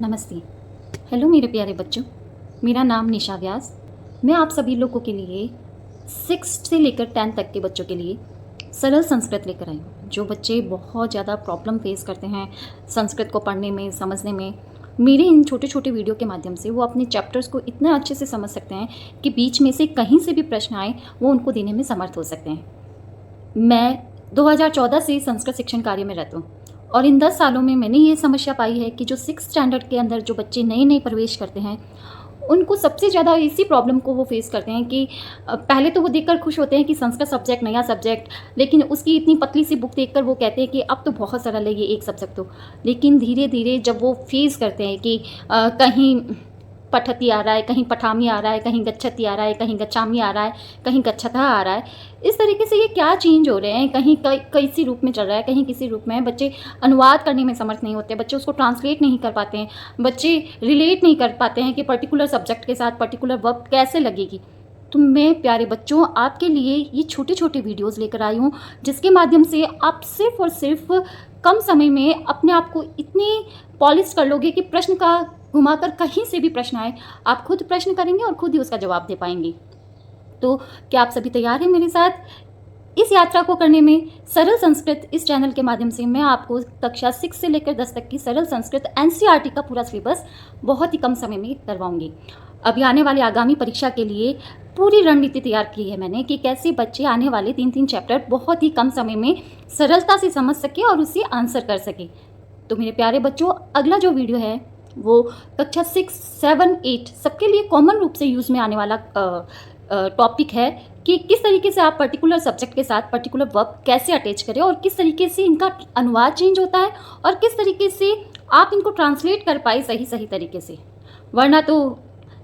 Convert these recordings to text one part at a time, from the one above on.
नमस्ते। हेलो मेरे प्यारे बच्चों, मेरा नाम निशा व्यास। मैं आप सभी लोगों के लिए 6th से लेकर 10th तक के बच्चों के लिए सरल संस्कृत लेकर आई हूँ। जो बच्चे बहुत ज़्यादा प्रॉब्लम फेस करते हैं संस्कृत को पढ़ने में, समझने में, मेरे इन छोटे छोटे वीडियो के माध्यम से वो अपने चैप्टर्स को इतना अच्छे से समझ सकते हैं कि बीच में से कहीं से भी प्रश्न आए वो उनको देने में समर्थ हो सकते हैं। मैं 2014 से संस्कृत शिक्षण कार्य में रहता हूँ और इन 10 सालों में मैंने ये समस्या पाई है कि जो 6th स्टैंडर्ड के अंदर जो बच्चे नए नए प्रवेश करते हैं उनको सबसे ज़्यादा इसी प्रॉब्लम को वो फेस करते हैं कि पहले तो वो देखकर खुश होते हैं कि संस्कृत सब्जेक्ट नया सब्जेक्ट, लेकिन उसकी इतनी पतली सी बुक देखकर वो कहते हैं कि अब तो बहुत सरल है ये एक सब्जेक्ट तो। लेकिन धीरे धीरे जब वो फेस करते हैं कि कहीं पठती आ रहा है, कहीं पठामी आ रहा है, कहीं गच्छति आ रहा है, कहीं गच्छामी आ रहा है, कहीं गच्छतः आ रहा है, इस तरीके से ये क्या चेंज हो रहे हैं, कहीं किसी रूप में चल रहा है, कहीं किसी रूप में। बच्चे अनुवाद करने में समर्थ नहीं होते, बच्चे उसको ट्रांसलेट नहीं कर पाते हैं, बच्चे रिलेट नहीं कर पाते हैं कि पर्टिकुलर सब्जेक्ट के साथ पर्टिकुलर वर्ब कैसे लगेगी। तो मैं प्यारे बच्चों आपके लिए ये छोटे छोटे वीडियोज़ लेकर आई हूँ जिसके माध्यम से आप सिर्फ और सिर्फ कम समय में अपने आप को इतनी पॉलिश कर लोगे कि प्रश्न का घुमाकर कहीं से भी प्रश्न आए आप खुद प्रश्न करेंगे और खुद ही उसका जवाब दे पाएंगे। तो क्या आप सभी तैयार हैं मेरे साथ इस यात्रा को करने में? सरल संस्कृत इस चैनल के माध्यम से मैं आपको कक्षा 6 से लेकर 10 तक की सरल संस्कृत एनसीईआरटी का पूरा सिलेबस बहुत ही कम समय में करवाऊंगी। अभी आने वाले आगामी परीक्षा के लिए पूरी रणनीति तैयार की है मैंने कि कैसे बच्चे आने वाले 3-3 चैप्टर बहुत ही कम समय में सरलता से समझ सके और उसे आंसर कर सके। तो मेरे प्यारे बच्चों, अगला जो वीडियो है वो कक्षा 6, 7, 8 सबके लिए कॉमन रूप से यूज़ में आने वाला टॉपिक है कि किस तरीके से आप पर्टिकुलर सब्जेक्ट के साथ पर्टिकुलर वर्ब कैसे अटैच करें और किस तरीके से इनका अनुवाद चेंज होता है और किस तरीके से आप इनको ट्रांसलेट कर पाए सही तरीके से। वरना तो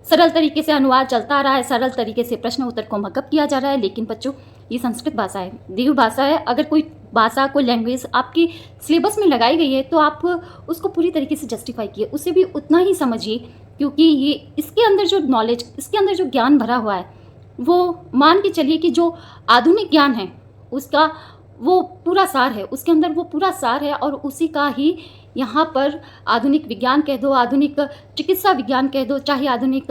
सरल तरीके से अनुवाद चलता आ रहा है, सरल तरीके से प्रश्न उत्तर को मकअप किया जा रहा है, लेकिन बच्चों ये संस्कृत भाषा है, देव भाषा है। अगर कोई भाषा, कोई लैंग्वेज आपकी सिलेबस में लगाई गई है तो आप उसको पूरी तरीके से जस्टिफाई किए, उसे भी उतना ही समझिए, क्योंकि ये इसके अंदर जो नॉलेज, इसके अंदर जो ज्ञान भरा हुआ है वो मान के चलिए कि जो आधुनिक ज्ञान है उसका वो पूरा सार है, उसके अंदर वो पूरा सार है और उसी का ही यहाँ पर आधुनिक विज्ञान कह दो, आधुनिक चिकित्सा विज्ञान कह दो, चाहे आधुनिक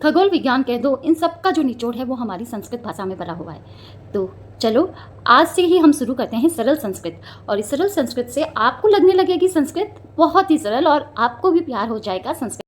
खगोल विज्ञान कह दो, इन सब का जो निचोड़ है वो हमारी संस्कृत भाषा में भरा हुआ है। तो चलो आज से ही हम शुरू करते हैं सरल संस्कृत, और इस सरल संस्कृत से आपको लगने लगेगी संस्कृत बहुत ही सरल और आपको भी प्यार हो जाएगा संस्कृत।